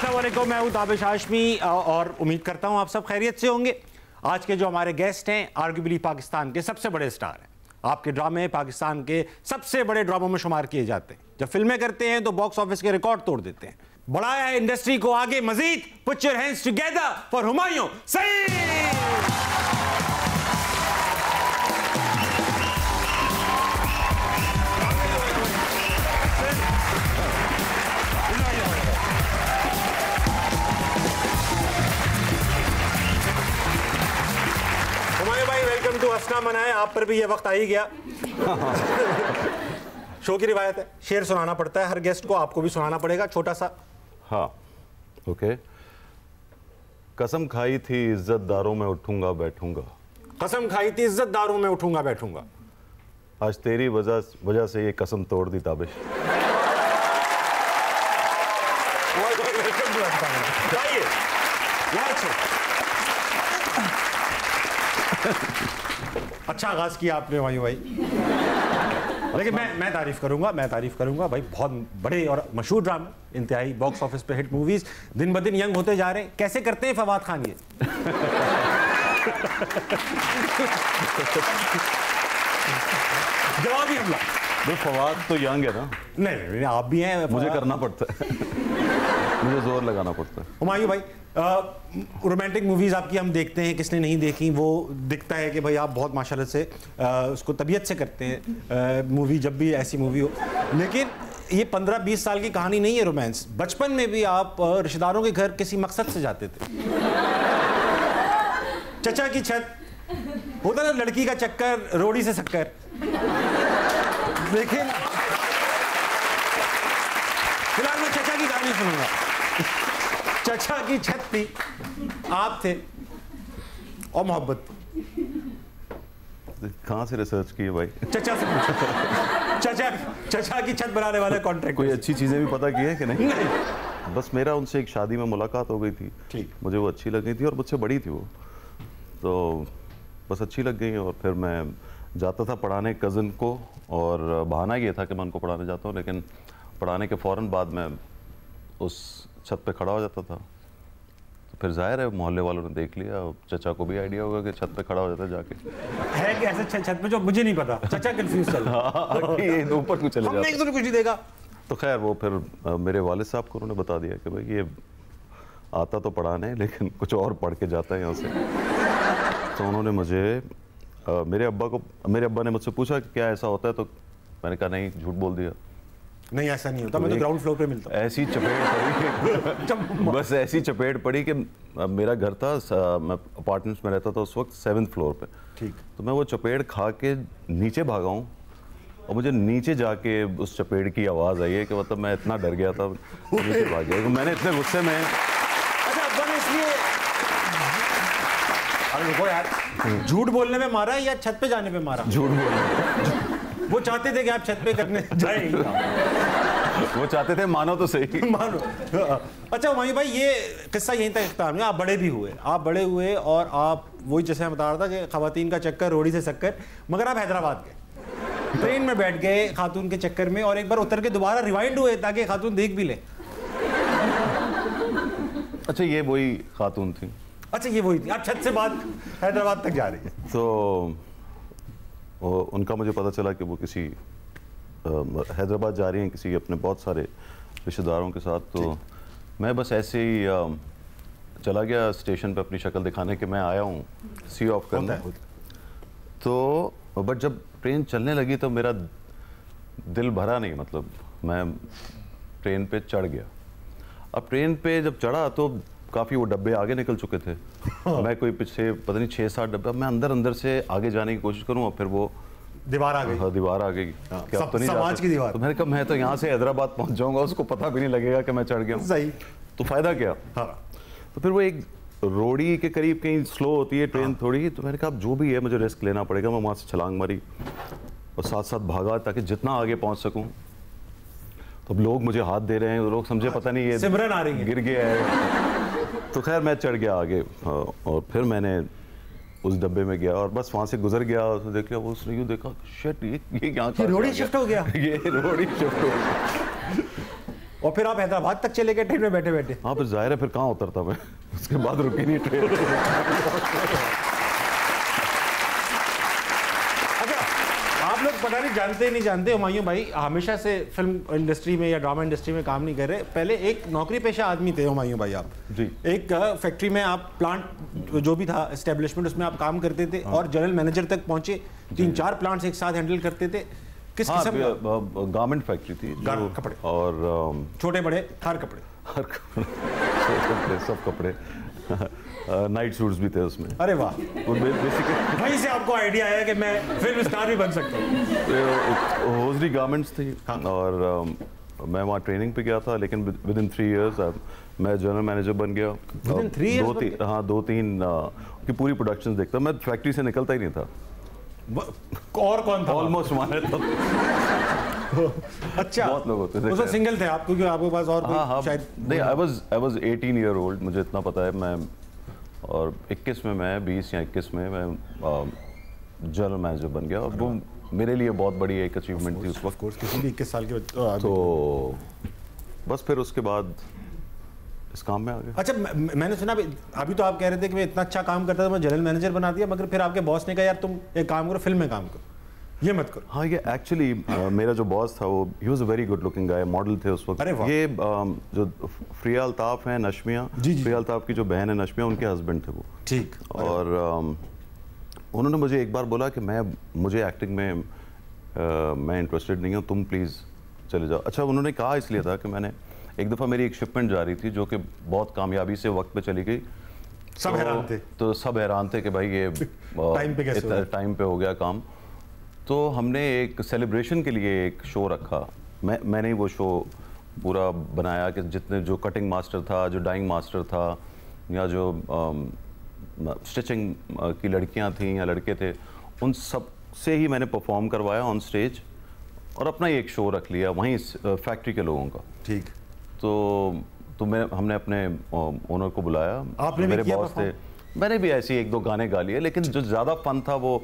अस्सलाम वालेकुम, मैं हूं ताबिश हाशमी और उम्मीद करता हूं आप सब खैरियत से होंगे। आज के जो हमारे गेस्ट हैं आर्गुबली पाकिस्तान के सबसे बड़े स्टार हैं। आपके ड्रामे पाकिस्तान के सबसे बड़े ड्रामों में शुमार किए जाते हैं। जब फिल्में करते हैं तो बॉक्स ऑफिस के रिकॉर्ड तोड़ देते हैं। बढ़ाया है इंडस्ट्री को आगे Majeed. Put your hands together for Humayun Saeed. Welcome to हंसना मनाए। आप पर भी ये वक्त आ ही गया। शो की रिवायत है, शेर सुनाना पड़ता है हर गेस्ट को, आपको भी सुनाना पड़ेगा छोटा सा। हाँ ओके। कसम खाई थी इज्जतदारों में उठूंगा बैठूंगा। कसम खाई थी इज्जतदारों में उठूंगा बैठूंगा। आज तेरी वजह से ये कसम तोड़ दी ताबिश। अच्छा आगाज किया आपने हुमायूं भाई। लेकिन मैं तारीफ करूंगा भाई। बहुत बड़े और मशहूर ड्रामे, इंतहाई बॉक्स ऑफिस पे हिट मूवीज, दिन ब दिन यंग होते जा रहे हैं। कैसे करते हैं फवाद खान ये? जवाब ही हमला। फवाद तो यंग है ना। नहीं आप भी हैं। मुझे करना पड़ता है। मुझे जोर लगाना पड़ता है। हुमायूं भाई, रोमांटिक मूवीज़ आपकी हम देखते हैं, किसने नहीं देखी, वो दिखता है कि भाई आप बहुत माशाल्लाह से उसको तबीयत से करते हैं मूवी, जब भी ऐसी मूवी हो। लेकिन ये 15-20 साल की कहानी नहीं है रोमांस। बचपन में भी आप रिश्तेदारों के घर किसी मकसद से जाते थे। चचा की छत होता ना, लड़की का चक्कर, रोड़ी से शक्कर। लेकिन फिलहाल मैं चचा की कहानी सुनूंगा। चचा की छत थी, आप थे और मोहब्बत। कहाँ से रिसर्च की है भाई? चचा से पूछो। चचा की छत बनाने वाले कॉन्ट्रैक्ट। कोई अच्छी चीजें भी पता की है कि नहीं? बस मेरा उनसे एक शादी में मुलाकात हो गई थी। ठीक। मुझे वो अच्छी लग गई थी और मुझसे बड़ी थी वो, तो बस अच्छी लग गई। और फिर मैं जाता था पढ़ाने कज़न को, और बहाना ये था कि मैं उनको पढ़ाने जाता हूँ, लेकिन पढ़ाने के फ़ौरन बाद मैं उस छत पे खड़ा हो जाता था। तो फिर जाहिर है मोहल्ले वालों ने देख लिया। चचा को भी आइडिया होगा कि छत पे खड़ा हो जाता है जाके। है कि ऐसे छत पे जो मुझे नहीं पता, चचा कंफ्यूज चल रहा है। ये ऊपर को चले जाता है। हमने कुछ नहीं देखा। तो खैर वो फिर मेरे वालिद साहब को उन्होंने बता दिया कि भाई ये आता तो पढ़ाने लेकिन कुछ और पढ़ के जाता है यहाँ से। तो उन्होंने मुझे मेरे अब्बा ने मुझसे पूछा कि क्या ऐसा होता है, तो मैंने कहा नहीं, झूठ बोल दिया। नहीं ऐसा नहीं होता, मैं तो ग्राउंड फ्लोर पे मिलता हूँ। ऐसी चपेट पड़ी बस ऐसी चपेट पड़ी कि मेरा घर था, मैं अपार्टमेंट्स में रहता था उस वक्त 7th फ्लोर पे। ठीक। तो मैं वो चपेट खा के नीचे भागा हूँ, और मुझे नीचे जाके उस चपेट की आवाज़ आई है कि मतलब मैं इतना डर गया था, नीचे भाग गया। मैंने इतने गुस्से में। अच्छा अब्बा ने इसलिए देखो यार, झूठ बोलने में मारा या छत पे जाने पे मारा? झूठ बोलने। वो चाहते थे कि आप छत पे करने जाएं। वो चाहते थे मानो तो सही। मानो। अच्छा हुमायूं भाई, ये किस्सा यहीं तक इख्तिताम नहीं, आप बड़े भी हुए, और आप वही जैसे मैं बता रहा था कि खवातीन का चक्कर, रोड़ी से शक्कर। मगर आप हैदराबाद गए, ट्रेन में बैठ गए खातून के चक्कर में, और एक बार उतर के दोबारा रिवाइंड हुए ताकि खातून देख भी ले। अच्छा ये वही खातून थी? अच्छा ये वही थी। आप छत से बात हैदराबाद तक जा रही है। तो उनका मुझे पता चला कि वो किसी हैदराबाद जा रही हैं किसी अपने बहुत सारे रिश्तेदारों के साथ। तो मैं बस ऐसे ही चला गया स्टेशन पे अपनी शक्ल दिखाने कि मैं आया हूँ सी ऑफ करने। तो बट जब ट्रेन चलने लगी तो मेरा दिल भरा नहीं, मतलब मैं ट्रेन पे चढ़ गया। अब ट्रेन पे जब चढ़ा तो काफ़ी वो डब्बे आगे निकल चुके थे। मैं कोई पीछे पता नहीं 6-7 डब्बे, मैं अंदर से आगे जाने की कोशिश करूँ और फिर वो दीवार आ गई। हाँ दीवार आ गई। क्या तो नहीं समाज की दीवार। तो मैंने कहा मैं तो यहाँ से हैदराबाद पहुँच जाऊँगा, उसको पता भी नहीं लगेगा कि मैं चढ़ गया हूँ। सही। तो फ़ायदा क्या? हाँ। तो फिर वो एक रोड़ी के करीब कहीं स्लो होती है ट्रेन थोड़ी, तो मैंने कहा जो भी है मुझे रिस्क लेना पड़ेगा। मैं वहाँ से छलांग मारी और साथ साथ भागा ताकि जितना आगे पहुँच सकूँ। तो अब लोग मुझे हाथ दे रहे हैं, लोग समझे पता नहीं ये सिमरन आ रही है, गिर गया है। तो खैर मैं चढ़ गया आगे, और फिर मैंने उस डब्बे में गया और बस वहाँ से गुजर गया। तो देख लिया वो, उसने यूँ देखा, शिट ये यहाँ रोड़ी शिफ्ट हो गया। ये रोड़ी शिफ्ट हो गया। और फिर आप हैदराबाद तक चले गए ट्रेन में बैठे बैठे? हाँ, फिर जाहिर है फिर कहाँ उतरता मैं, उसके बाद रुकी नहीं ट्रेन। आप लोग पता नहीं जानते ही नहीं जानते, हुमायूं भाई हमेशा से फिल्म इंडस्ट्री में या ड्रामा इंडस्ट्री में काम नहीं कर रहे, पहले एक नौकरी पेशा आदमी थे हुमायूं भाई आप जी। एक फैक्ट्री में आप प्लांट जो भी था एस्टेब्लिशमेंट उसमें आप काम करते थे और जनरल मैनेजर तक पहुंचे, 3-4 प्लांट्स एक साथ हैंडल करते थे। किस किस्म का? गारमेंट फैक्ट्री थी, कपड़े और छोटे बड़े हर कपड़े, सब कपड़े, नाइट सूट्स भी थे उसमें। अरे वाह, बेसिकली वहीं से आपको आइडिया आया कि मैं फिल्म स्टार भी बन सकता हूँ। होजरी गारमेंट्स थी और मैं वहाँ ट्रेनिंग पे गया था, लेकिन विद इन 3 इयर्स मैं जनरल मैनेजर बन गया। Within 3 years? हाँ, 2-3 की पूरी प्रोडक्शन देखता, मैं फैक्ट्री से निकलता ही नहीं था। और कौन था? ऑलमोस्ट वहाँ रहता था। अच्छा, बहुत लोग होते थे। उस वक्त सिंगल थे आप, क्योंकि आपके पास और कोई हाँ, शायद नहीं, आई वाज 18 ईयर ओल्ड, मुझे इतना पता है। मैं और 21 में मैं 20 या 21 में मैं जनरल मैनेजर बन गया, और वो मेरे लिए बहुत बड़ी एक अचीवमेंट थी उस वक्त। कोर्स किसी भी 21 साल के तो बस फिर उसके बाद इस काम में आ गए। अच्छा, मैंने सुना अभी तो आप कह रहे थे कि मैं इतना अच्छा काम करता था, मैं जनरल मैनेजर बना दिया, मगर फिर आपके बॉस ने कहा यार तुम एक काम करो, फिल्म में काम करो, ये मत करो। हाँ, ये एक्चुअली मेरा जो बॉस था वो he was a very good looking guy, model थे उस वक्त। ये जो फ्रिया अल्ताफ हैं, नशमिया, फ्रिया अल्ताफ की जो बहन है नशमिया, उनके हस्बैंड थे वो। ठीक। और उन्होंने मुझे एक बार बोला कि मुझे एक्टिंग में मैं इंटरेस्टेड नहीं हूँ, तुम प्लीज़ चले जाओ। अच्छा, उन्होंने कहा इसलिए था कि मैंने एक दफ़ा मेरी एक शिपमेंट जा रही थी जो कि बहुत कामयाबी से वक्त पे चली गई। सब हैरान थे। तो सब हैरान थे कि भाई ये टाइम पे हो गया काम। तो हमने एक सेलिब्रेशन के लिए एक शो रखा, मैंने वो शो पूरा बनाया कि जितने जो कटिंग मास्टर था, जो डाइंग मास्टर था, या जो स्टिचिंग की लड़कियां थीं या लड़के थे, उन सब से ही मैंने परफॉर्म करवाया ऑन स्टेज, और अपना ही एक शो रख लिया वहीं फैक्ट्री के लोगों का। ठीक। तो हमने अपने ओनर को बुलाया, आपने मेरे बॉस थे, मैंने भी ऐसे 1-2 गाने गा लिए, लेकिन जो ज़्यादा फन था वो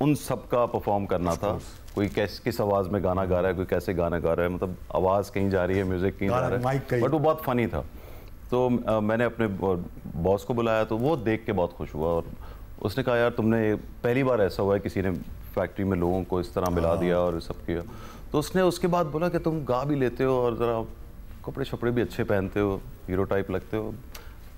उन सब का परफॉर्म करना था। कोई किस आवाज़ में गाना गा रहा है, कोई कैसे गाना गा रहा है, मतलब आवाज़ कहीं जा रही है, म्यूज़िक कहीं जा रहा है, बट वो बहुत फ़नी था। तो मैंने अपने बॉस को बुलाया, तो वो देख के बहुत खुश हुआ, और उसने कहा यार तुमने पहली बार ऐसा हुआ है किसी ने फैक्ट्री में लोगों को इस तरह मिला दिया और सब किया। तो उसने उसके बाद बोला कि तुम गा भी लेते हो और ज़रा कपड़े शपड़े भी अच्छे पहनते हो, हीरो टाइप लगते हो,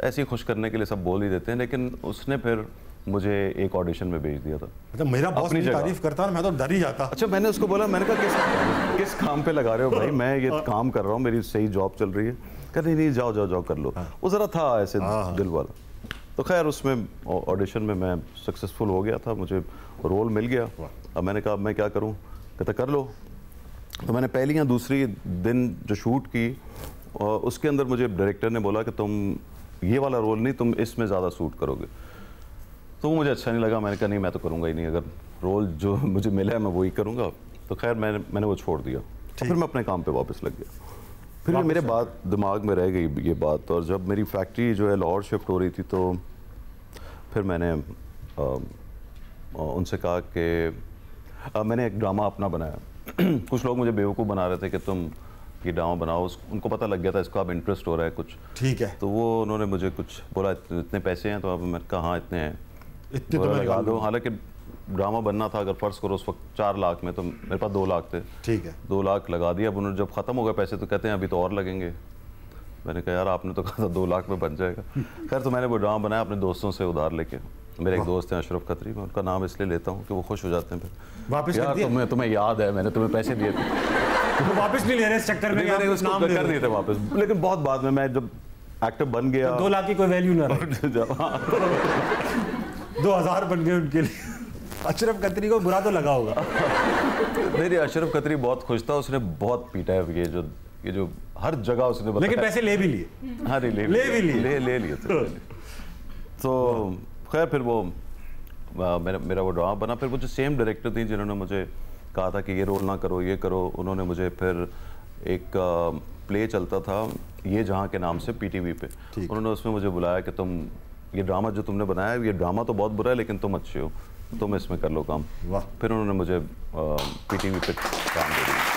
ऐसे ही खुश करने के लिए सब बोल ही देते हैं। लेकिन उसने फिर मुझे एक ऑडिशन में भेज दिया था। मतलब मेरा बॉस मेरी तारीफ करता है, मैं तो डर ही जाता। अच्छा, मैंने उसको बोला, मैंने कहा किस काम पे लगा रहे हो भाई, मैं ये काम कर रहा हूँ, मेरी सही जॉब चल रही है। कह नहीं जाओ कर लो। वो ज़रा था ऐसे दिल वाला। तो खैर उसमें ऑडिशन में मैं सक्सेसफुल हो गया था, मुझे रोल मिल गया। अब मैंने कहा मैं क्या करूँ, कहता कर लो। तो मैंने पहली या दूसरी दिन जो शूट की, उसके अंदर मुझे डायरेक्टर ने बोला कि तुम ये वाला रोल नहीं, तुम इसमें ज़्यादा सूट करोगे। तो वो मुझे अच्छा नहीं लगा, मैंने कहा नहीं मैं तो करूँगा ही नहीं, अगर रोल जो मुझे मिला है मैं वही करूँगा। तो खैर मैंने वो छोड़ दिया, तो फिर मैं अपने काम पे वापस लग गया। फिर मेरे दिमाग में रह गई ये बात, और जब मेरी फैक्ट्री जो है लाहौर शिफ्ट हो रही थी, तो फिर मैंने उनसे कहा कि मैंने एक ड्रामा अपना बनाया। कुछ लोग मुझे बेवकूफ़ बना रहे थे कि तुम ये ड्रामा बनाओ, उनको पता लग गया था इसको अब इंटरेस्ट हो रहा है कुछ। ठीक है। तो वो उन्होंने मुझे कुछ बोला इतने पैसे हैं, तो अब मैंने कहा हाँ इतने हैं, इतने तो लगा दो। हालांकि ड्रामा बनना था, अगर फ़र्ज़ करो उस वक्त 4 लाख में, तो मेरे पास 2 लाख थे। ठीक है। 2 लाख लगा दिया। अब उन्होंने जब ख़त्म हो गए पैसे तो कहते हैं अभी तो और लगेंगे। मैंने कहा यार आपने तो कहा था 2 लाख में बन जाएगा। खैर तो मैंने वो ड्रामा बनाया अपने दोस्तों से उधार लेके। मेरे एक दोस्त हैं अशरफ खत्री, मैं उनका नाम इसलिए लेता हूँ कि वो खुश हो जाते हैं। फिर वापस यार तुम्हें याद है मैंने तुम्हें पैसे दिए थे, तो वापस नहीं ले रहे इस चक्कर में, मैंने उसको कर दिए थे वापस। लेकिन बहुत बाद में मैं जब एक्टर बन गया, 2 लाख की कोई वैल्यू ना रही। 2000 बन गए उनके लिए। अशरफ खत्री को बुरा तो लगा होगा। नहीं, अशरफ खत्री बहुत खुश था, उसने बहुत पीटा है ये जो हर जगह उसने बताया। लेकिन पैसे ले भी लिए। हाँ ले लिए थे। तो खैर फिर वो मेरा वो ड्रामा बना। फिर वो जो सेम डायरेक्टर थी जिन्होंने मुझे कहा था कि ये रोल ना करो ये करो, उन्होंने मुझे फिर एक प्ले चलता था ये जहाँ के नाम से PTV पे, उन्होंने उसमें मुझे बुलाया कि तुम ये ड्रामा जो तुमने बनाया है, ये ड्रामा तो बहुत बुरा है लेकिन तुम अच्छे हो, तुम इसमें कर लो काम। वाह। फिर उन्होंने मुझे PTV पे काम दे दिया।